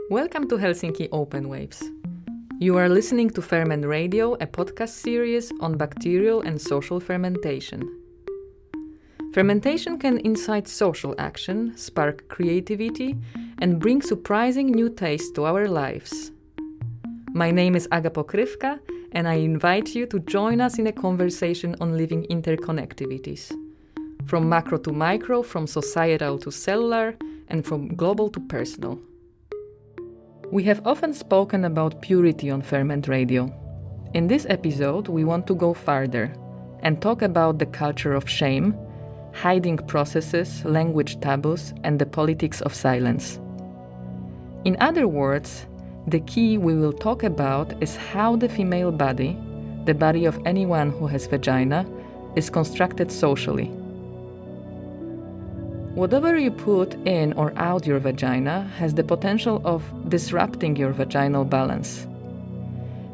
Welcome to Helsinki Open Waves. You are listening to Ferment Radio, a podcast series on bacterial and social fermentation. Fermentation can incite social action, spark creativity, and bring surprising new tastes to our lives. My name is Aga Pokrywka, and I invite you to join us in a conversation on living interconnectivities. From macro to micro, from societal to cellular, and from global to personal. We have often spoken about purity on Ferment Radio. In this episode, we want to go farther and talk about the culture of shame, hiding processes, language taboos, and the politics of silence. In other words, the key we will talk about is how the female body, the body of anyone who has vagina, is constructed socially. Whatever you put in or out your vagina has the potential of disrupting your vaginal balance.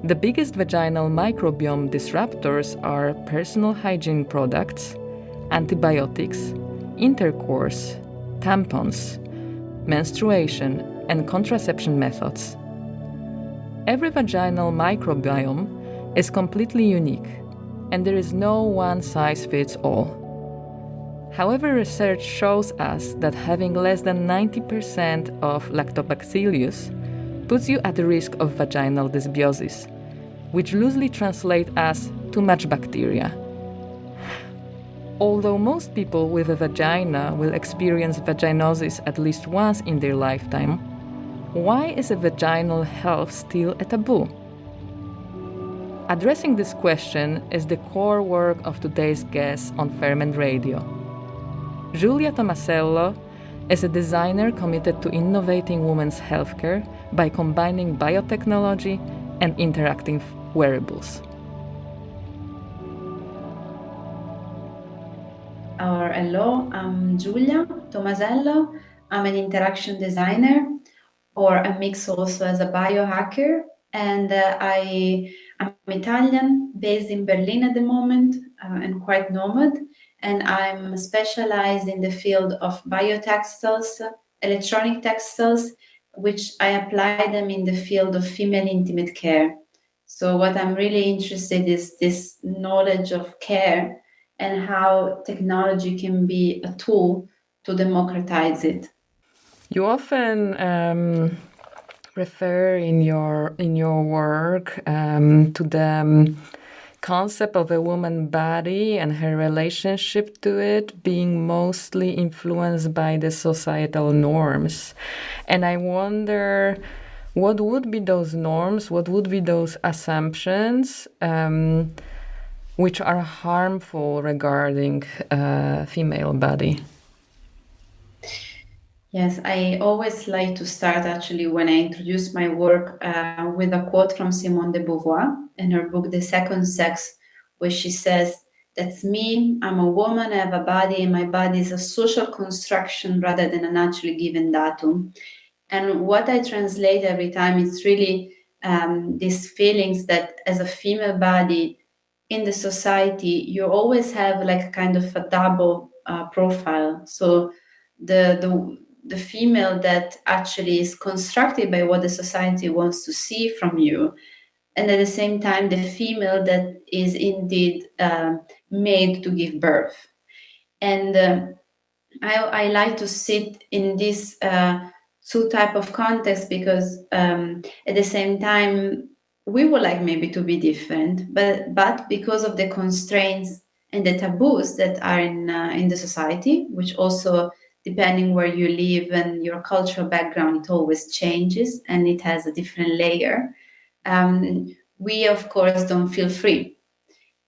The biggest vaginal microbiome disruptors are personal hygiene products, antibiotics, intercourse, tampons, menstruation, and contraception methods. Every vaginal microbiome is completely unique, and there is no one-size-fits-all. However, research shows us that having less than 90% of Lactobacillus puts you at the risk of vaginal dysbiosis, which loosely translates as too much bacteria. Although most people with a vagina will experience vaginosis at least once in their lifetime, why is a vaginal health still a taboo? Addressing this question is the core work of today's guest on Ferment Radio. Giulia Tomasello is a designer committed to innovating women's healthcare by combining biotechnology and interactive wearables. Hello, I'm Giulia Tomasello. I'm an interaction designer, or a mix also as a biohacker, and I'm Italian, based in Berlin at the moment, and quite nomad. And I'm specialized in the field of biotextiles, electronic textiles, which I apply them in the field of female intimate care. So what I'm really interested in is this knowledge of care and how technology can be a tool to democratize it. You often refer in your work to the concept of a woman body and her relationship to it being mostly influenced by the societal norms. And I wonder, what would be those norms, what would be those assumptions which are harmful regarding female body? Yes, I always like to start actually when I introduce my work with a quote from Simone de Beauvoir in her book, The Second Sex, where she says, "That's me, I'm a woman, I have a body, and my body is a social construction rather than a naturally given datum." And what I translate every time is really these feelings that as a female body in the society, you always have like a kind of a double profile. So the female that actually is constructed by what the society wants to see from you, and at the same time the female that is indeed made to give birth. And I like to sit in this two type of context because at the same time we would like maybe to be different, but because of the constraints and the taboos that are in the society, which also depending where you live and your cultural background, it always changes and it has a different layer. We, of course, don't feel free.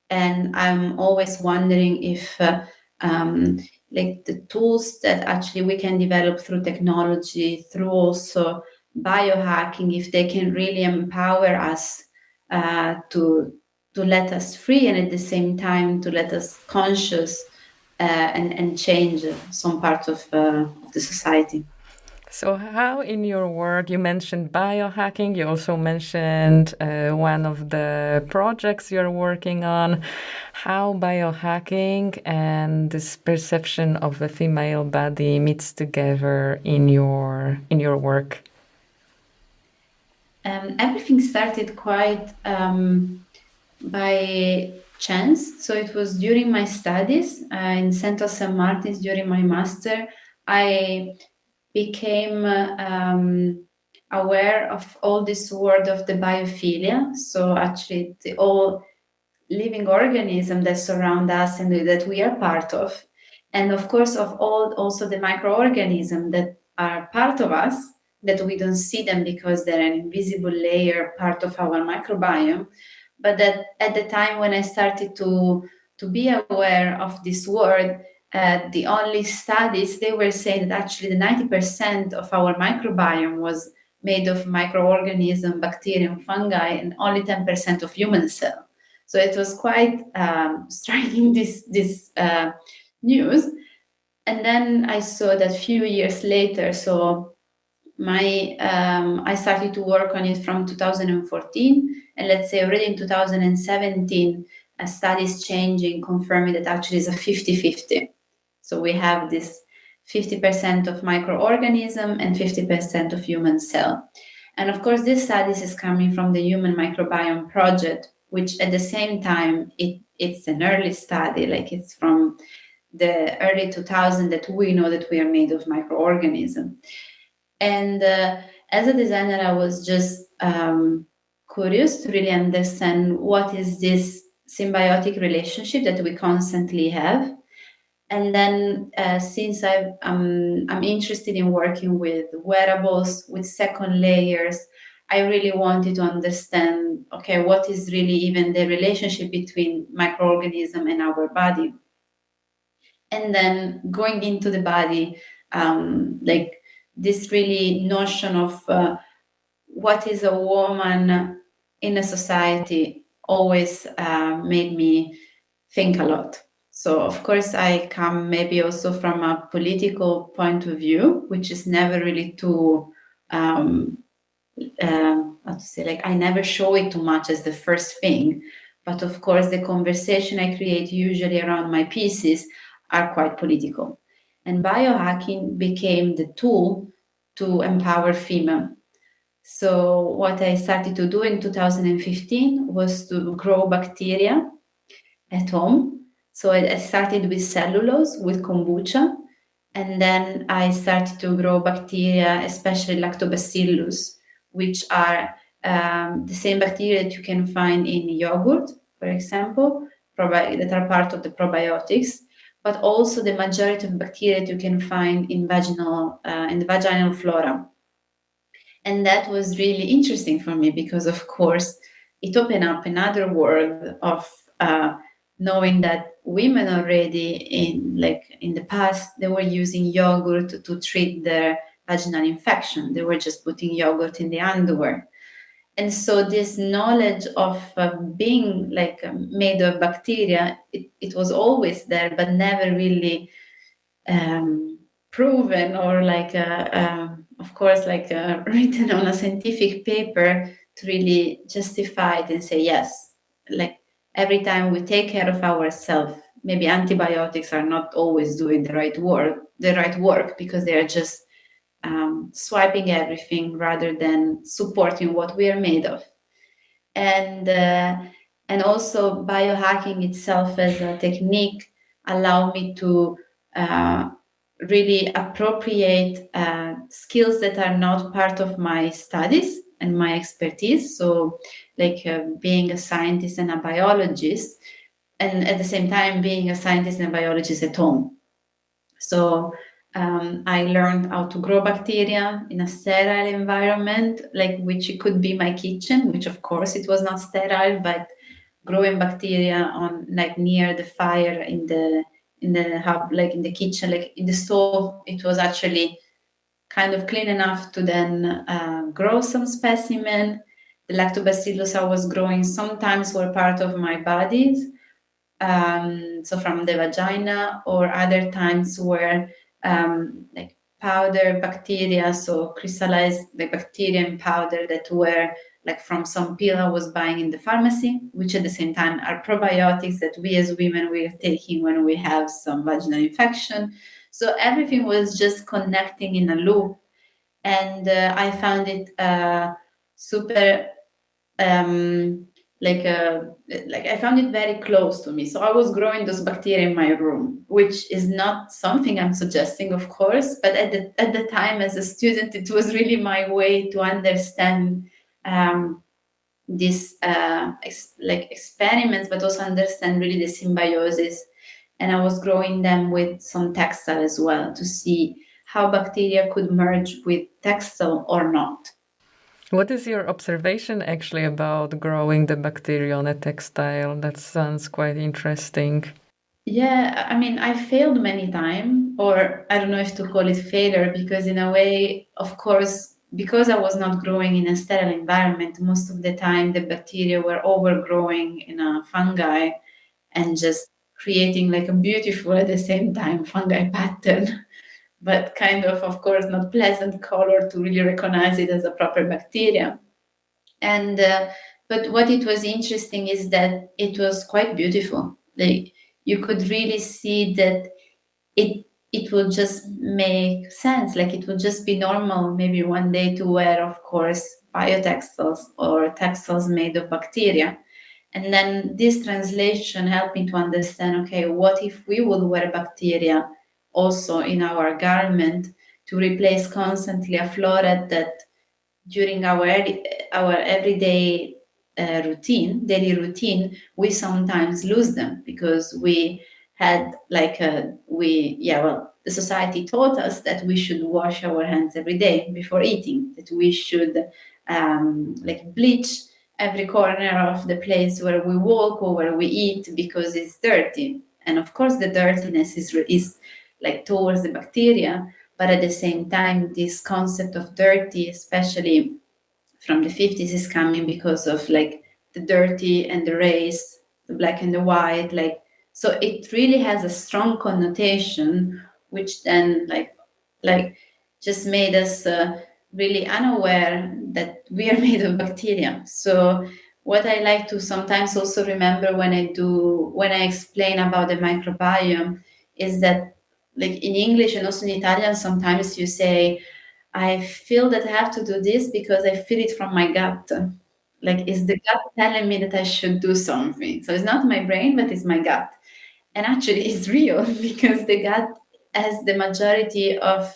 And I'm always wondering if like the tools that actually we can develop through technology, through also biohacking, if they can really empower us to let us free and at the same time to let us conscious and change some part of the society. So how in your work, you mentioned biohacking, you also mentioned one of the projects you're working on, how biohacking and this perception of the female body meets together in your work? Everything started quite by chance. So it was during my studies in Central St. Martin's during my master. I became aware of all this world of the biophilia. So actually, the all living organism that surround us and that we are part of, and of course of all also the microorganisms that are part of us, that we don't see them because they're an invisible layer part of our microbiome, but that at the time when I started to be aware of this world, the only studies they were saying that actually the 90% of our microbiome was made of microorganisms, bacteria, and fungi, and only 10% of human cell. So it was quite striking this news. And then I saw that few years later, so I started to work on it from 2014, and let's say already in 2017, studies changing, confirming that actually it's a 50-50. So we have this 50% of microorganism and 50% of human cell. And of course, this studies is coming from the Human Microbiome Project, which at the same time, it's an early study, like it's from the early 2000s that we know that we are made of microorganisms. And as a designer, I was just curious to really understand what is this symbiotic relationship that we constantly have. And then since I'm interested in working with wearables, with second layers, I really wanted to understand, okay, what is really even the relationship between microorganism and our body. And then going into the body, like this really notion of what is a woman in a society always made me think a lot. So of course I come maybe also from a political point of view, which is never really too, how to say, like I never show it too much as the first thing. But of course the conversation I create usually around my pieces are quite political. And biohacking became the tool to empower female. So what I started to do in 2015 was to grow bacteria at home. So I started with cellulose, with kombucha, and then I started to grow bacteria, especially Lactobacillus, which are the same bacteria that you can find in yogurt, for example, that are part of the probiotics, but also the majority of bacteria that you can find in the vaginal flora. And that was really interesting for me because, of course, it opened up another world of knowing that women already in the past, they were using yogurt to treat their vaginal infection. They were just putting yogurt in the underwear. And so this knowledge of being made of bacteria, it was always there, but never really proven or of course, written on a scientific paper to really justify it and say, yes, like every time we take care of ourselves, maybe antibiotics are not always doing the right work because they are just swiping everything rather than supporting what we are made of. And also biohacking itself as a technique allow me to really appropriate skills that are not part of my studies and my expertise. So being a scientist and a biologist, and at the same time being a scientist and a biologist at home. So I learned how to grow bacteria in a sterile environment, which it could be my kitchen, which of course it was not sterile, but growing bacteria on near the fire in the hub, in the kitchen, in the stove, it was actually kind of clean enough to then grow some specimen. The Lactobacillus I was growing sometimes were part of my bodies, so from the vagina, or other times were powder bacteria, so crystallized the bacteria in powder that were from some pill I was buying in the pharmacy, which at the same time are probiotics that we as women we are taking when we have some vaginal infection. So everything was just connecting in a loop, and I found it super like I found it very close to me. So I was growing those bacteria in my room, which is not something I'm suggesting, of course, but at the time as a student, it was really my way to understand this experiments, but also understand really the symbiosis. And I was growing them with some textile as well to see how bacteria could merge with textile or not. What is your observation actually about growing the bacteria on a textile? That sounds quite interesting. Yeah, I mean, I failed many times, or I don't know if to call it failure, because in a way, of course, because I was not growing in a sterile environment, most of the time the bacteria were overgrowing in a fungi and just creating like a beautiful at the same time fungi pattern, but kind of course, not pleasant color to really recognize it as a proper bacteria. And but what it was interesting is that it was quite beautiful. Like you could really see that it will just make sense. Like it will just be normal maybe one day to wear, of course, biotextiles or textiles made of bacteria. And then this translation helped me to understand, okay, what if we would wear bacteria also in our garment to replace constantly a flora that during our everyday daily routine, we sometimes lose them because we had the society taught us that we should wash our hands every day before eating, that we should bleach every corner of the place where we walk or where we eat because it's dirty. And of course, the dirtiness is like towards the bacteria, but at the same time, this concept of dirty, especially from the 50s, is coming because of like the dirty and the race, the black and the white. Like, so it really has a strong connotation, which then like just made us really unaware that we are made of bacteria. So what I like to sometimes also remember when I explain about the microbiome is that, like in English and also in Italian, sometimes you say, I feel that I have to do this because I feel it from my gut. Like, is the gut telling me that I should do something? So it's not my brain, but it's my gut. And actually, it's real because the gut has the majority of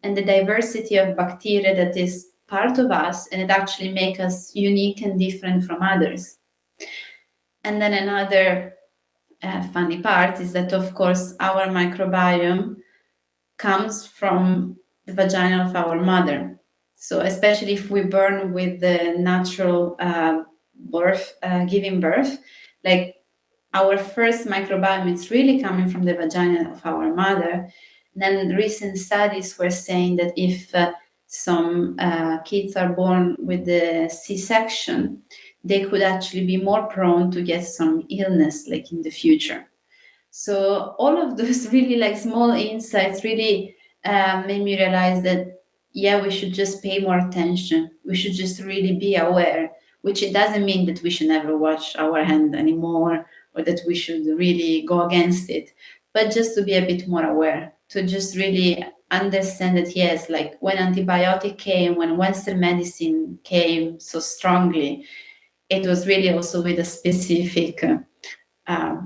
and the diversity of bacteria that is part of us, and it actually makes us unique and different from others. And then another funny part is that, of course, our microbiome comes from the vagina of our mother. So especially if we burn with the natural giving birth, like our first microbiome is really coming from the vagina of our mother. And then recent studies were saying that if some kids are born with the C-section, they could actually be more prone to get some illness like in the future. So all of those really like small insights really made me realize that, yeah, we should just pay more attention. We should just really be aware, which it doesn't mean that we should never wash our hand anymore or that we should really go against it, but just to be a bit more aware, to just really understand that, yes, like when antibiotic came, when Western medicine came so strongly, it was really also with a specific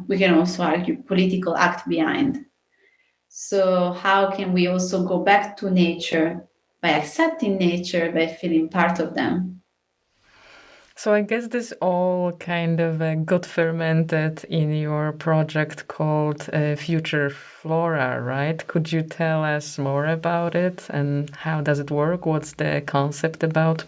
we can also argue political act behind. So how can we also go back to nature by accepting nature, by feeling part of them? So I guess this all kind of got fermented in your project called Future Flora, right? Could you tell us more about it and how does it work? What's the concept about?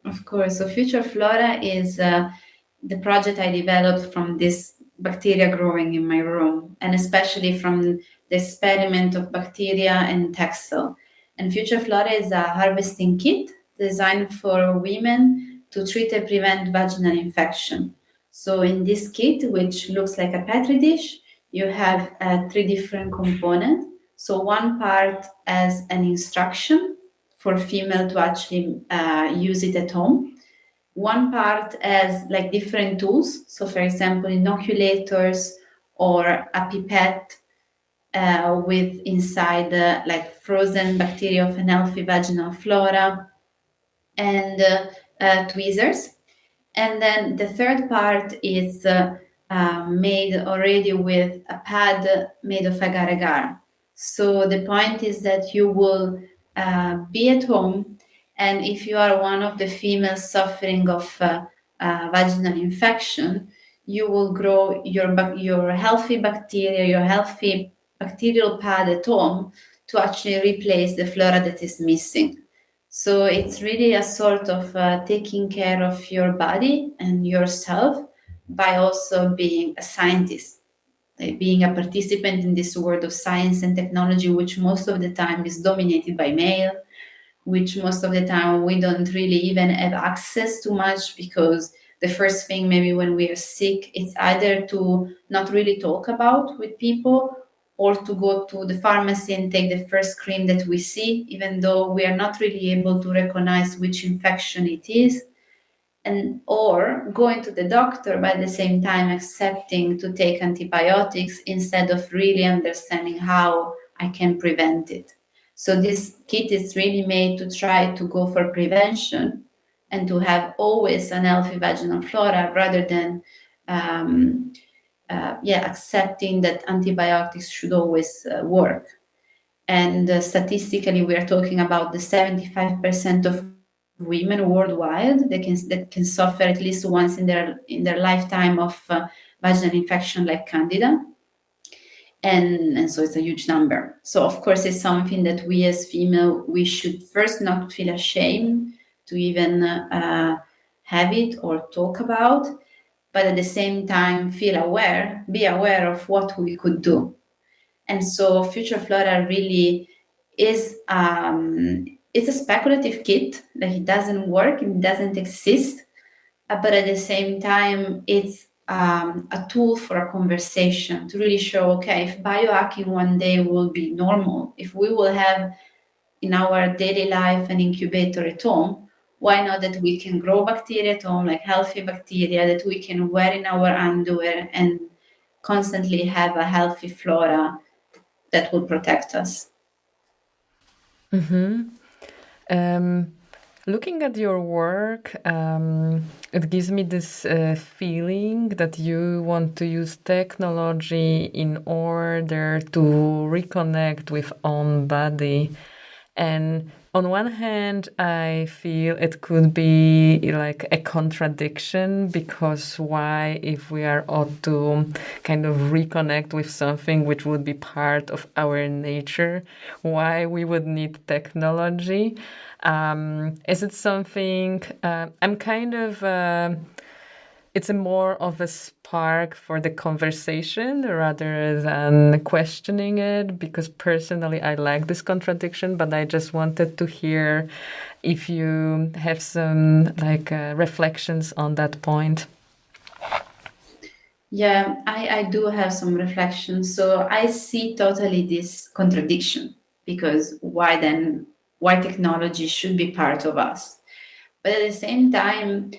Of course. So Future Flora is the project I developed from this bacteria growing in my room, and especially from the experiment of bacteria and textile. And Future Flora is a harvesting kit designed for women to treat and prevent vaginal infection. So in this kit, which looks like a petri dish, you have three different components. So one part as an instruction for female to actually use it at home. One part as like different tools. So for example, inoculators or a pipette with inside like frozen bacteria of an healthy vaginal flora. and tweezers. And then the third part is made already with a pad made of agar-agar. So the point is that you will be at home, and if you are one of the females suffering of vaginal infection, you will grow your healthy bacteria, your healthy bacterial pad at home to actually replace the flora that is missing. So it's really a sort of taking care of your body and yourself by also being a scientist, like being a participant in this world of science and technology, which most of the time is dominated by male, which most of the time we don't really even have access to much, because the first thing maybe when we are sick, it's either to not really talk about with people or to go to the pharmacy and take the first cream that we see, even though we are not really able to recognize which infection it is, and or going to the doctor, but at the same time accepting to take antibiotics instead of really understanding how I can prevent it. So this kit is really made to try to go for prevention and to have always an healthy vaginal flora, rather than accepting that antibiotics should always work. And statistically, we are talking about the 75% of women worldwide that can suffer at least once in their lifetime of vaginal infection like Candida. And so it's a huge number. So of course, it's something that we as female, we should first not feel ashamed to even have it or talk about, but at the same time be aware of what we could do. And so Future Flora really is it's a speculative kit, like it doesn't work, it doesn't exist, but at the same time it's a tool for a conversation to really show, okay, if biohacking one day will be normal, if we will have in our daily life an incubator at home, why not that we can grow bacteria at home, like healthy bacteria that we can wear in our underwear and constantly have a healthy flora that will protect us. Looking at your work, it gives me this feeling that you want to use technology in order to reconnect with own body. And on one hand, I feel it could be like a contradiction, because why, if we are ought to kind of reconnect with something which would be part of our nature, why we would need technology? Is it something I'm kind of... it's a more of a spark for the conversation rather than questioning it, because personally I like this contradiction, but I just wanted to hear if you have some reflections on that point. Yeah, I do have some reflections. So I see totally this contradiction, because why technology should be part of us? But at the same time,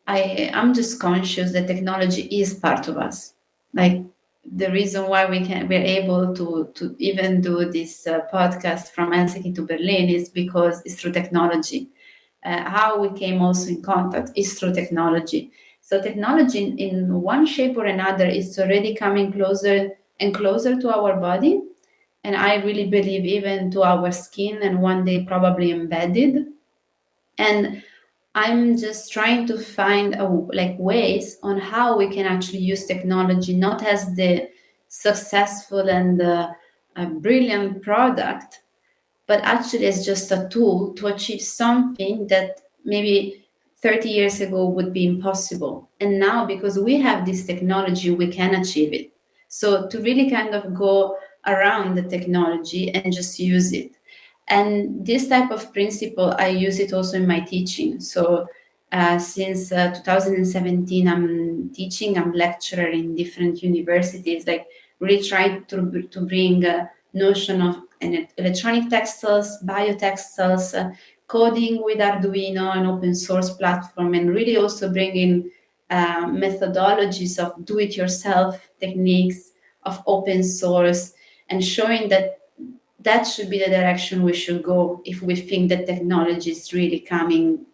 I'm just conscious that technology is part of us. Like the reason why we're able to even do this podcast from Helsinki to Berlin is because it's through technology. How we came also in contact is through technology. So technology in one shape or another is already coming closer and closer to our body. And I really believe even to our skin, and one day probably embedded. And I'm just trying to find ways on how we can actually use technology, not as the successful and brilliant product, but actually as just a tool to achieve something that maybe 30 years ago would be impossible. And now, because we have this technology, we can achieve it. So to really kind of go around the technology and just use it. And this type of principle, I use it also in my teaching. So since 2017, I'm teaching, I'm lecturer in different universities, like really trying to bring a notion of electronic textiles, biotextiles, coding with Arduino, an open source platform, and really also bringing methodologies of do-it-yourself techniques, of open source, and showing that should be the direction we should go if we think that technology is really coming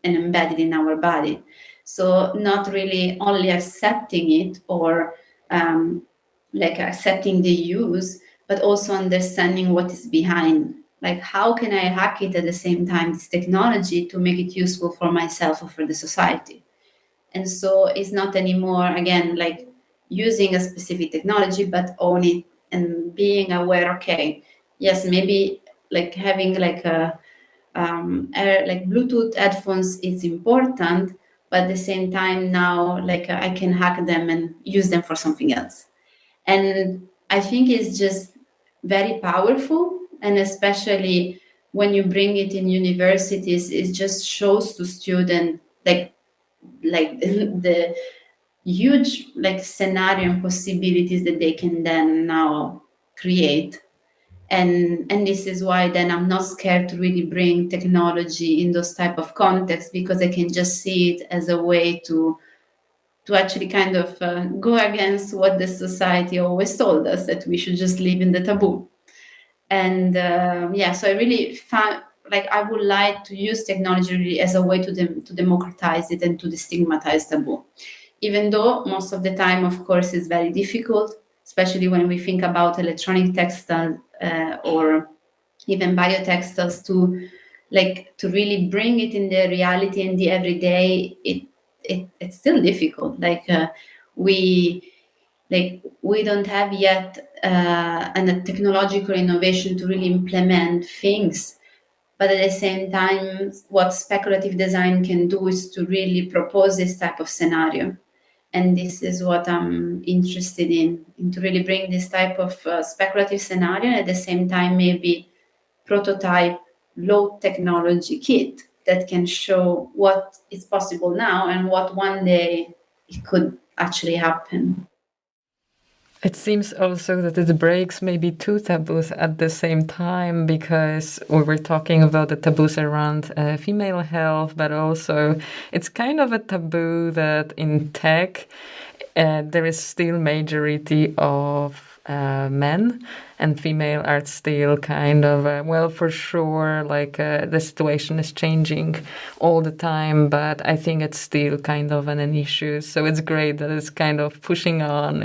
and embedded in our body. So not really only accepting it or like accepting the use, but also understanding what is behind. Like, how can I hack it at the same time, this technology, to make it useful for myself or for the society? And so it's not anymore, again, like using a specific technology, but own it and being aware, okay, yes, maybe like having like a like Bluetooth headphones is important, but at the same time now, like I can hack them and use them for something else. And I think it's just very powerful, and especially when you bring it in universities, it just shows to students like the huge like scenario and possibilities that they can then now create. And this is why then I'm not scared to really bring technology in those type of contexts, because I can just see it as a way to actually kind of go against what the society always told us, that we should just live in the taboo. And so I really found, like, I would like to use technology really as a way to democratize it and to destigmatize taboo, even though most of the time, of course, it's very difficult, especially when we think about electronic textiles or even biotextiles, to really bring it in the reality and the everyday. It's still difficult. We don't have yet a technological innovation to really implement things. But at the same time, what speculative design can do is to really propose this type of scenario. And this is what I'm interested in to really bring this type of speculative scenario, and at the same time maybe prototype low technology kit that can show what is possible now and what one day it could actually happen. It seems also that it breaks maybe two taboos at the same time, because we were talking about the taboos around female health, but also it's kind of a taboo that in tech there is still majority of men, and female are still kind of, well, for sure, like the situation is changing all the time, but I think it's still kind of an issue. So it's great that it's kind of pushing on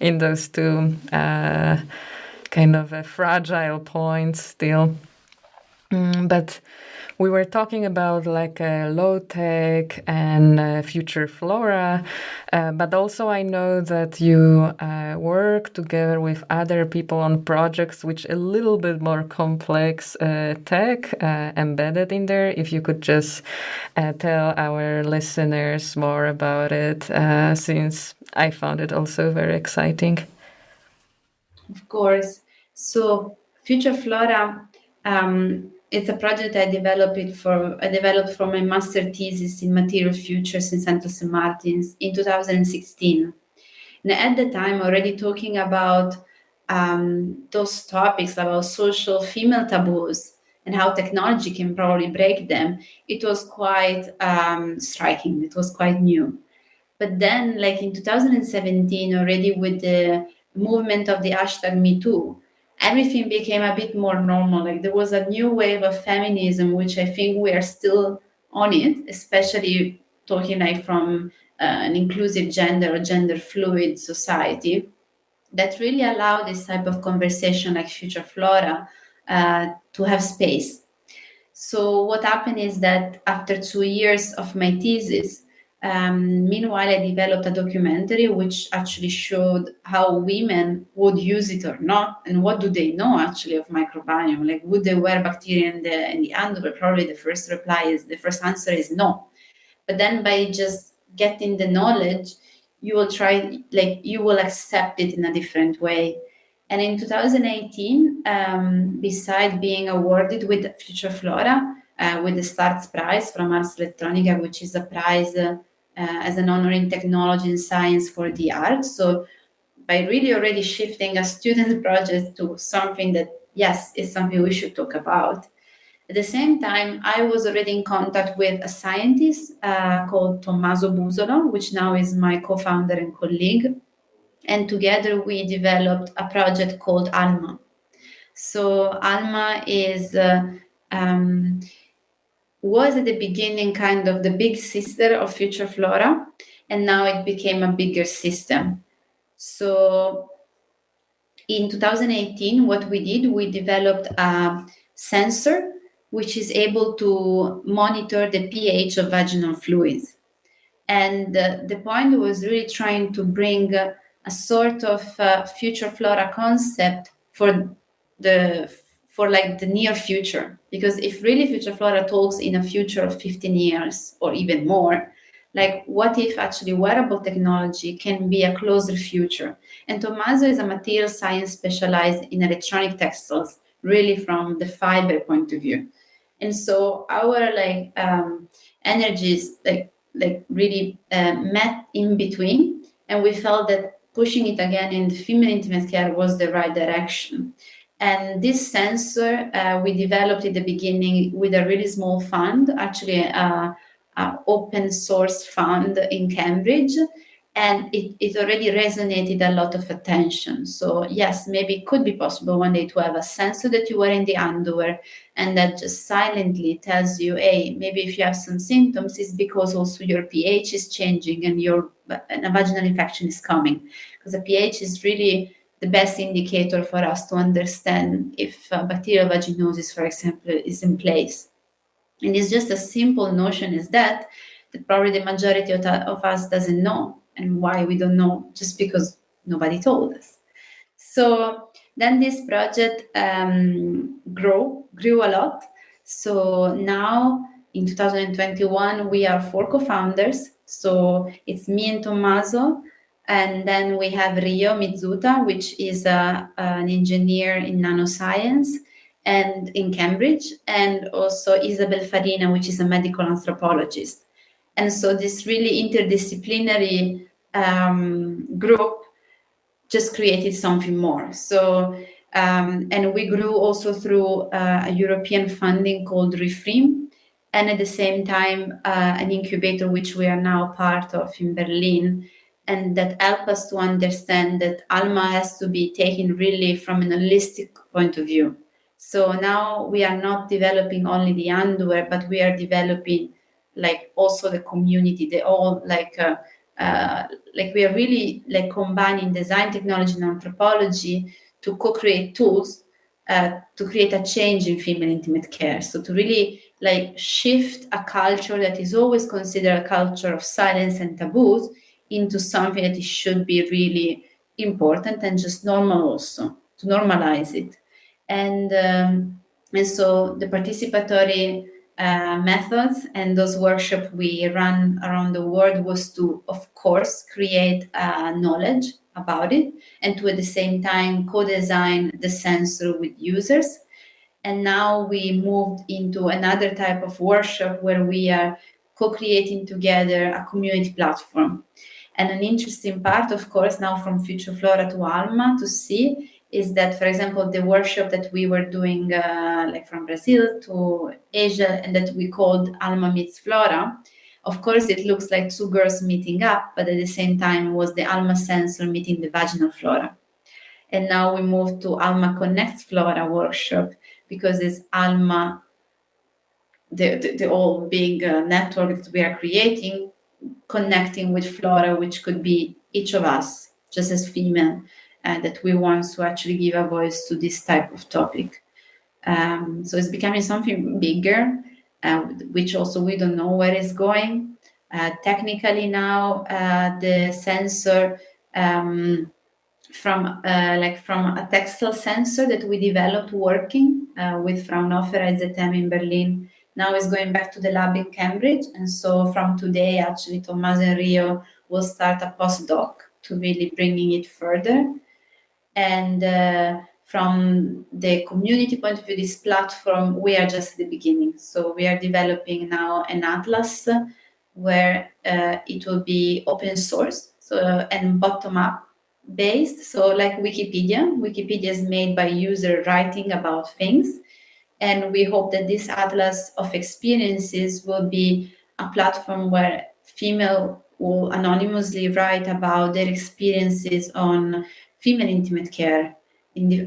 in those two kind of fragile points still. But we were talking about like low tech and future flora, but also I know that you work together with other people on projects which a little bit more complex tech embedded in there. If you could just tell our listeners more about it, since I found it also very exciting. Of course. So Future Flora, it's a project I developed for my master thesis in material futures in Central St. Martin's in 2016. And at the time, already talking about those topics about social female taboos and how technology can probably break them, it was quite striking. It was quite new. But then, like in 2017, already with the movement of the hashtag #MeToo, everything became a bit more normal. Like there was a new wave of feminism, which I think we are still on it, especially talking like from an inclusive gender or gender fluid society, that really allow this type of conversation like Future Flora to have space. So what happened is that after 2 years of my thesis, meanwhile, I developed a documentary which actually showed how women would use it or not, and what do they know actually of microbiome. Like, would they wear bacteria in the underwear? Probably the first answer is no. But then by just getting the knowledge, you will accept it in a different way. And in 2018, beside being awarded with Future Flora, with the Starts Prize from Ars Electronica, which is a prize as an honor in technology and science for the arts. So by really already shifting a student project to something that, yes, is something we should talk about. At the same time, I was already in contact with a scientist called Tommaso Busolo, which now is my co-founder and colleague. And together we developed a project called ALMA. So ALMA is was at the beginning kind of the big sister of Future Flora, and now it became a bigger system. So in 2018, what we did, we developed a sensor which is able to monitor the pH of vaginal fluids. And the point was really trying to bring a sort of Future Flora concept for like the near future. Because if really Future Flora talks in a future of 15 years or even more, like what if actually wearable technology can be a closer future? And Tommaso is a material science specialized in electronic textiles, really from the fiber point of view. And so our energies really met in between, and we felt that pushing it again in the female intimate care was the right direction. And this sensor we developed at the beginning with a really small fund, actually an open source fund in Cambridge, and it already resonated a lot of attention. So yes, maybe it could be possible one day to have a sensor that you wear in the underwear and that just silently tells you, hey, maybe if you have some symptoms, it's because also your pH is changing and a vaginal infection is coming. Because the pH is really the best indicator for us to understand if bacterial vaginosis, for example, is in place. And it's just a simple notion is that probably the majority of us doesn't know. And why we don't know? Just because nobody told us. So then this project grew a lot. So now in 2021, we are 4 co-founders. So it's me and Tommaso. And then we have Rio Mizuta, which is an engineer in nanoscience and in Cambridge, and also Isabel Farina, which is a medical anthropologist. And so this really interdisciplinary group just created something more. So, and we grew also through a European funding called Reframe, and at the same time, an incubator which we are now part of in Berlin, and that help us to understand that Alma has to be taken really from an holistic point of view. So now we are not developing only the underwear, but we are developing like also the community, we are really like combining design, technology, and anthropology to co-create tools to create a change in female intimate care. So to really like shift a culture that is always considered a culture of silence and taboos into something that it should be really important and just normal also, to normalize it. And so the participatory methods and those workshops we run around the world was to, of course, create knowledge about it and to at the same time co-design the sensor with users. And now we moved into another type of workshop where we are co-creating together a community platform. And an interesting part, of course, now from Future Flora to Alma to see is that, for example, the workshop that we were doing like from Brazil to Asia and that we called Alma Meets Flora, of course, it looks like 2 girls meeting up, but at the same time it was the Alma sensor meeting the vaginal flora. And now we moved to Alma Connects Flora workshop because it's Alma, the whole big network that we are creating, connecting with flora, which could be each of us, just as female, that we want to actually give a voice to this type of topic. So it's becoming something bigger, which also we don't know where it's going. Technically now, the sensor from a textile sensor that we developed working with Fraunhofer IZM in Berlin, now is going back to the lab in Cambridge. And so from today, actually, Tommaso and Rio will start a postdoc to really bringing it further. And from the community point of view, this platform, we are just at the beginning. So we are developing now an atlas where it will be open source and bottom-up based. So like Wikipedia is made by user writing about things. And we hope that this atlas of experiences will be a platform where female will anonymously write about their experiences on female intimate care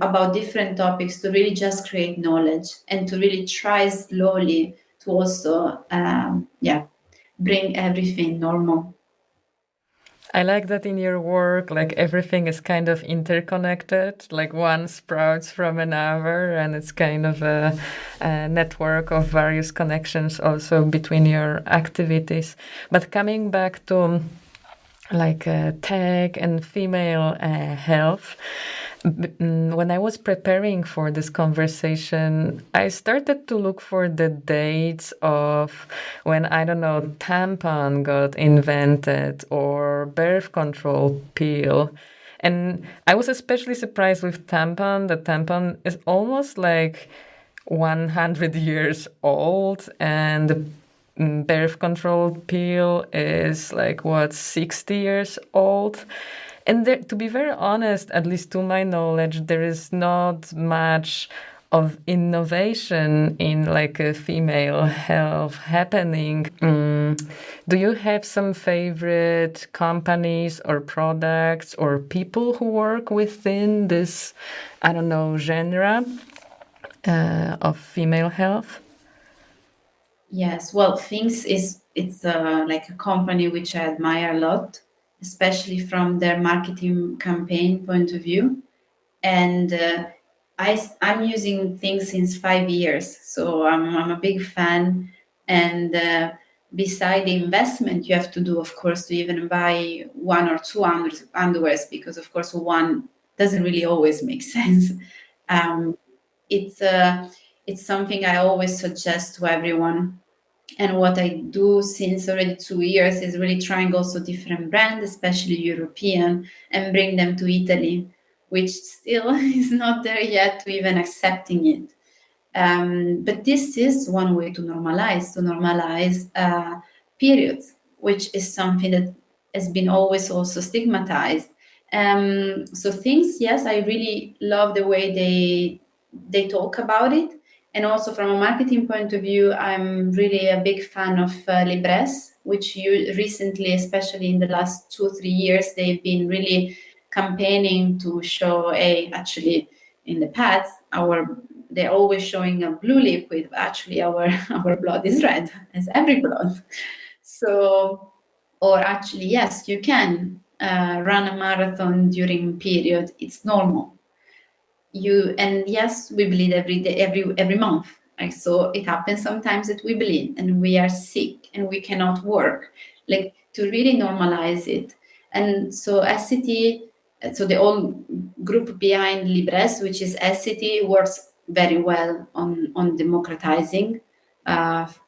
about different topics to really just create knowledge and to really try slowly to also bring everything normal. I like that in your work, like everything is kind of interconnected, like one sprouts from another, and it's kind of a network of various connections also between your activities. But coming back to like tech and female health, when I was preparing for this conversation, I started to look for the dates of when, I don't know, tampon got invented or birth control pill. And I was especially surprised with tampon. The tampon is almost like 100 years old, and the birth control pill is like, what, 60 years old? And there, to be very honest, at least to my knowledge, there is not much of innovation in like a female health happening. Do you have some favorite companies or products or people who work within this, I don't know, genre of female health? Yes, well, it's like a company which I admire a lot, especially from their marketing campaign point of view. And I'm using things since 5 years, so I'm a big fan. And beside the investment you have to do, of course, to even buy one or two underwears, because of course one doesn't really always make sense. Um, it's something I always suggest to everyone. And what I do since already 2 years is really trying also different brands, especially European, and bring them to Italy, which still is not there yet to even accepting it. But this is one way to normalize periods, which is something that has been always also stigmatized. So things, yes, I really love the way they talk about it. And also from a marketing point of view, I'm really a big fan of Libres, which you recently, especially in the last 2 or 3 years, they've been really campaigning to show, hey, actually, in the past, they're always showing a blue liquid, but actually our blood is red, as every blood. So, or actually, yes, you can run a marathon during period. It's normal. And yes, we bleed every day, every month. Like, so it happens sometimes that we bleed and we are sick and we cannot work. Like, to really normalize it. And so SCT, so the whole group behind Libres, which is SCT, works very well on democratizing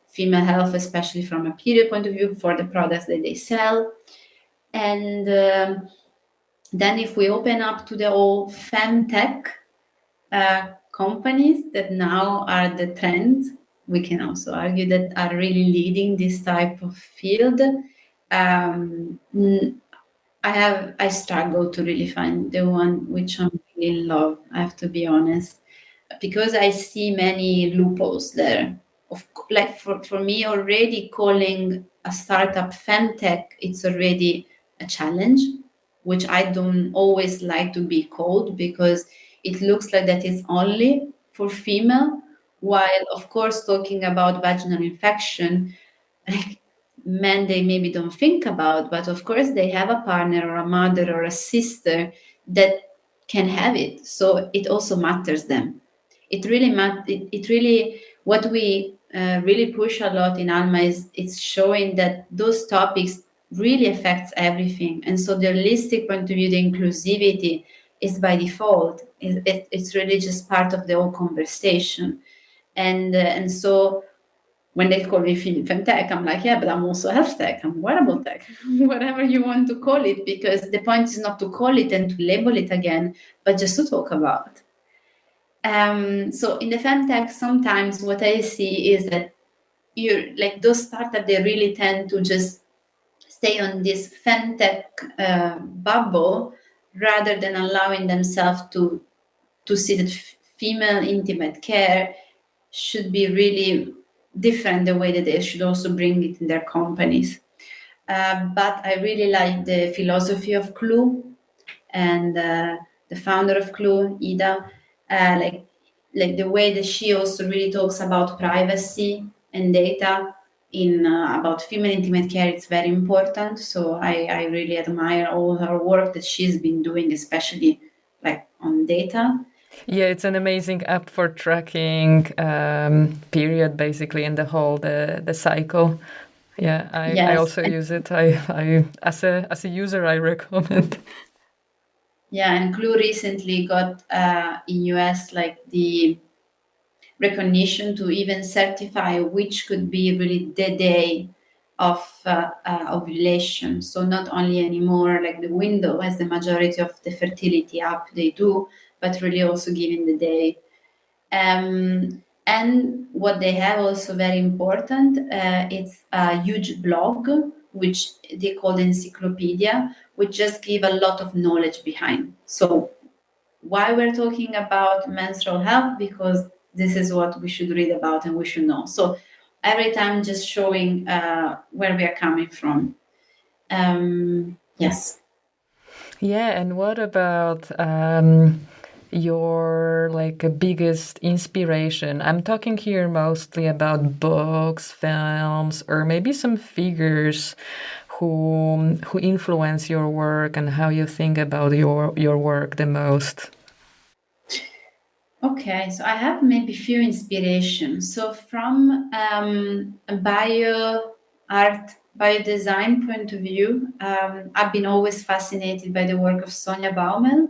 female health, especially from a period point of view, for the products that they sell. And then if we open up to the whole femtech companies that now are the trend, we can also argue that are really leading this type of field. I struggle to really find the one which I really love, I have to be honest, because I see many loopholes there. Like for me, already calling a startup femtech, it's already a challenge, which I don't always like to be called, because it looks like that it's only for female, while of course talking about vaginal infection, like men they maybe don't think about, but of course they have a partner or a mother or a sister that can have it, so it also matters them. It really it really, what we really push a lot in Alma is it's showing that those topics really affects everything. And so the holistic point of view, the inclusivity is by default. It's really just part of the whole conversation. And so when they call me femtech, I'm like, yeah, but I'm also health tech, I'm wearable tech, whatever you want to call it, because the point is not to call it and to label it again, but just to talk about. So in the femtech, sometimes what I see is that you like those startups, they really tend to just stay on this femtech bubble, rather than allowing themselves to see that female intimate care should be really different, the way that they should also bring it in their companies. But I really like the philosophy of Clue, and the founder of Clue, Ida, like the way that she also really talks about privacy and data in about female intimate care. It's very important. So I really admire all her work that she's been doing, especially like on data. Yeah, it's an amazing app for tracking period basically and the whole the cycle. Yeah, I Yes. also use it. I as a user I recommend. Yeah, and Clue recently got in US like the recognition to even certify which could be really the day of ovulation. So not only anymore like the window as the majority of the fertility app they do, but really also giving the day. And what they have also very important, it's a huge blog which they call the encyclopedia, which just give a lot of knowledge behind. So why we're talking about menstrual health? Because this is what we should read about and we should know. So every time just showing where we are coming from. Yes. Yeah, and what about your like biggest inspiration? I'm talking here mostly about books, films, or maybe some figures who influence your work and how you think about your work the most. Okay, so I have maybe few inspirations. So from a bio design point of view, I've been always fascinated by the work of Sonja Baumel.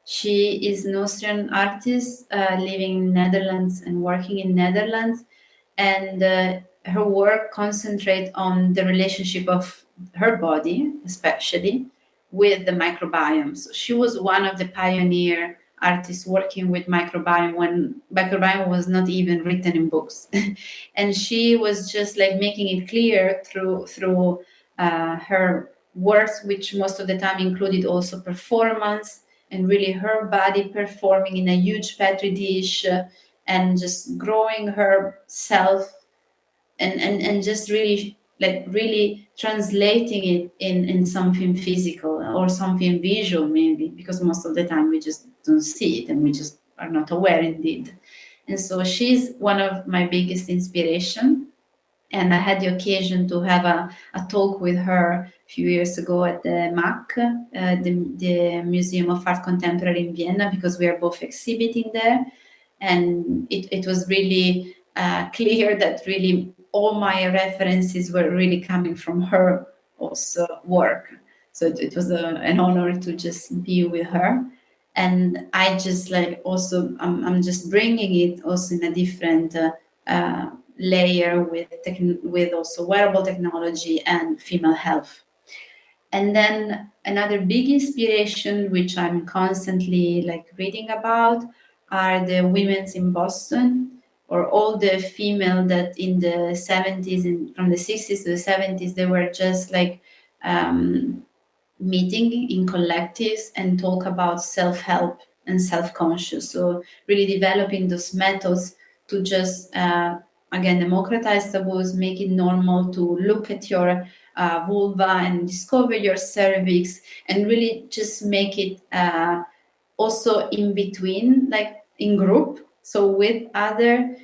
She is an Austrian artist living in Netherlands and working in Netherlands, and her work concentrates on the relationship of her body, especially with the microbiome. So she was one of the pioneer artists working with microbiome when microbiome was not even written in books, and she was just like making it clear through her works, which most of the time included also performance and really her body performing in a huge petri dish and just growing herself and just really translating it in something physical or something visual, maybe, because most of the time we just don't see it and we just are not aware indeed. And so she's one of my biggest inspiration, and I had the occasion to have a talk with her a few years ago at the MAC, the Museum of Art Contemporary in Vienna, because we are both exhibiting there. And it was really clear that really all my references were really coming from her also work. So it was an honor to just be with her. And I just like also, I'm just bringing it also in a different layer with also wearable technology and female health. And then another big inspiration, which I'm constantly like reading about, are the women's in Boston, or all the female that in the 70s and from the 60s to the 70s, they were just like meeting in collectives and talk about self-help and self-conscious. So really developing those methods to just again democratize taboos, make it normal to look at your vulva and discover your cervix, and really just make it also in between, like in group, so with other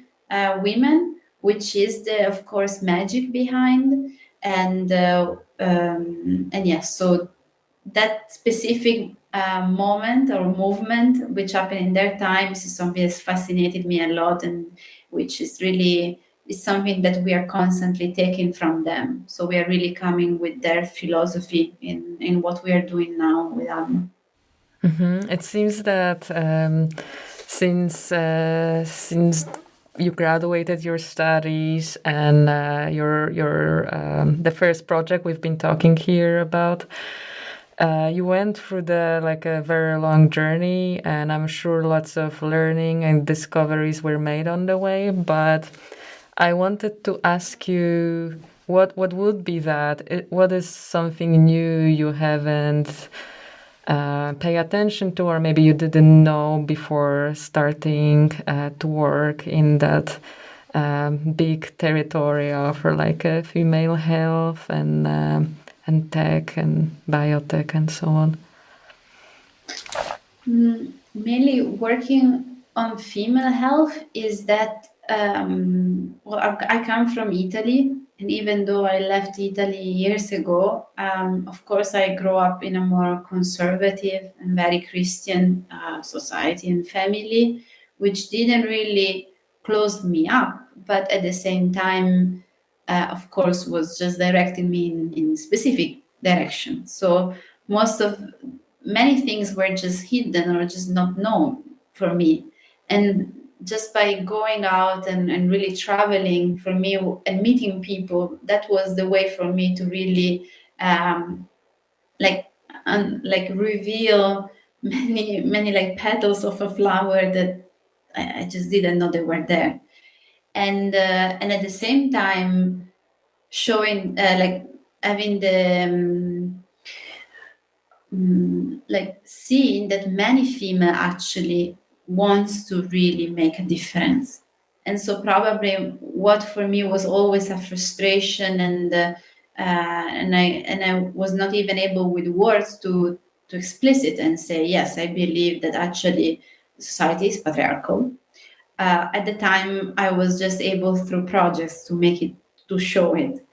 women, which is the of course magic behind. And yes, so that specific moment or movement which happened in their times is something that's fascinated me a lot, and which is really is something that we are constantly taking from them. So we are really coming with their philosophy in what we are doing now with them. Mm-hmm. It seems that since you graduated your studies and your the first project we've been talking here about, you went through like a very long journey, and I'm sure lots of learning and discoveries were made on the way. But I wanted to ask you what would be that? What is something new you haven't pay attention to, or maybe you didn't know before starting to work in that big territory of like female health and tech and biotech and so on? Mainly working on female health is that well, I come from Italy, and even though I left Italy years ago, of course, I grew up in a more conservative and very Christian society and family, which didn't really close me up, but at the same time, of course, was just directing me in specific direction. So many things were just hidden or just not known for me. And just by going out and really traveling for me and meeting people, that was the way for me to really like reveal many like petals of a flower that I just didn't know they were there. And at the same time showing like having the like seeing that many female actually wants to really make a difference. And so probably what for me was always a frustration, and I was not even able with words to explicit and say, yes, I believe that actually society is patriarchal. At the time, I was just able through projects to show it.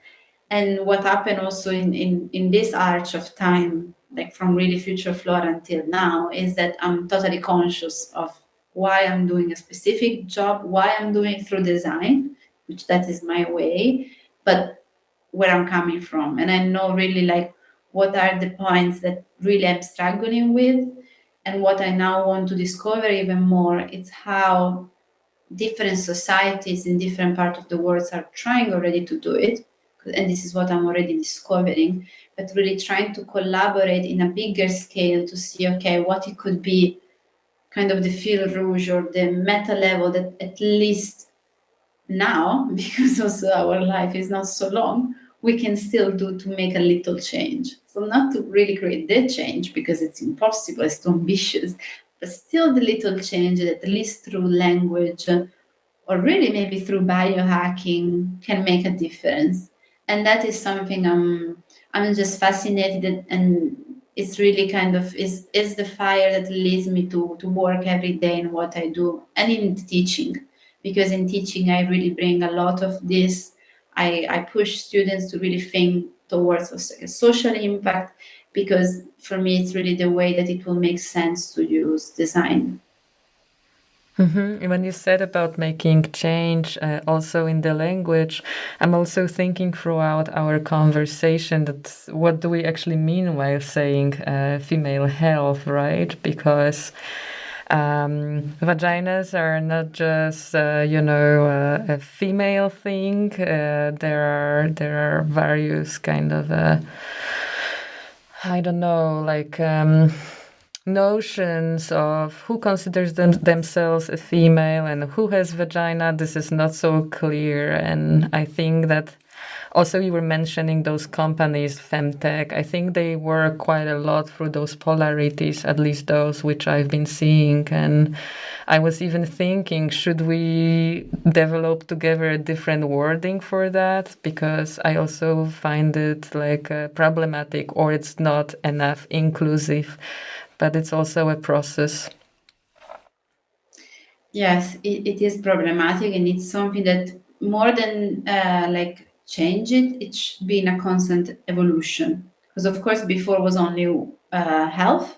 And what happened also in this arch of time, like from really future flora until now, is that I'm totally conscious of why I'm doing a specific job, why I'm doing it through design, which that is my way, but where I'm coming from. And I know really like what are the points that really I'm struggling with, and what I now want to discover even more. It's how different societies in different parts of the world are trying already to do it. And this is what I'm already discovering, but really trying to collaborate in a bigger scale to see, okay, what it could be kind of the fil rouge or the meta level that at least now, because also our life is not so long, we can still do to make a little change. So not to really create the change because it's impossible, it's too ambitious, but still the little change that at least through language or really maybe through biohacking can make a difference. And that is something I'm just fascinated, and it's really kind of is the fire that leads me to work every day in what I do and in teaching, because in teaching I really bring a lot of this. I push students to really think towards a social impact, because for me it's really the way that it will make sense to use design. When you said about making change also in the language, I'm also thinking throughout our conversation that what do we actually mean while saying female health, right? Because vaginas are not just a female thing. There are various kind of I don't know, like notions of who considers themselves a female and who has vagina. This is not so clear. And I think that also you were mentioning those companies, Femtech. I think they work quite a lot through those polarities, at least those which I've been seeing. And I was even thinking, should we develop together a different wording for that? Because I also find it like problematic, or it's not enough inclusive. But it's also a process. Yes, it is problematic, and it's something that more than like change it should be in a constant evolution. Because of course before was only health,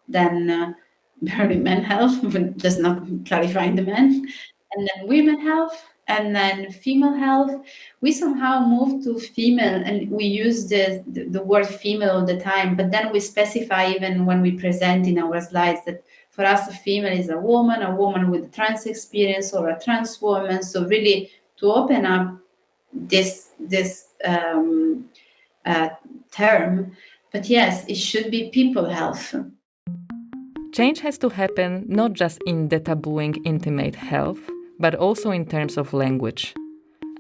then barely men health, but just not clarifying the men, and then women health, and then female health. We somehow moved to female, and we use the word female all the time, but then we specify even when we present in our slides that for us a female is a woman with a trans experience, or a trans woman. So really to open up this term. But yes, it should be people health. Change has to happen not just in detabooing intimate health, but also in terms of language.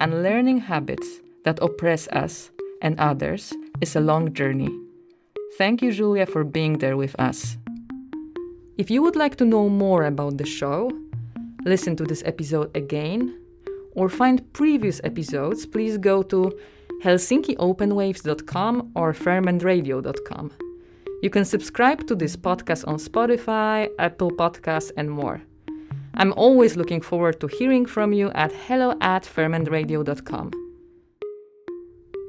Unlearning habits that oppress us and others is a long journey. Thank you, Giulia, for being there with us. If you would like to know more about the show, listen to this episode again, or find previous episodes, please go to helsinkiopenwaves.com or fermentradio.com. You can subscribe to this podcast on Spotify, Apple Podcasts, and more. I'm always looking forward to hearing from you at hello@fermentradio.com.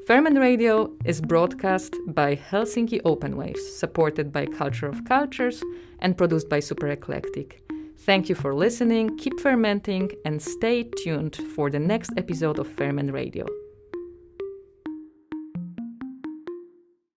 Ferment Radio is broadcast by Helsinki Open Waves, supported by Culture of Cultures and produced by Super Eclectic. Thank you for listening, keep fermenting, and stay tuned for the next episode of Ferment Radio.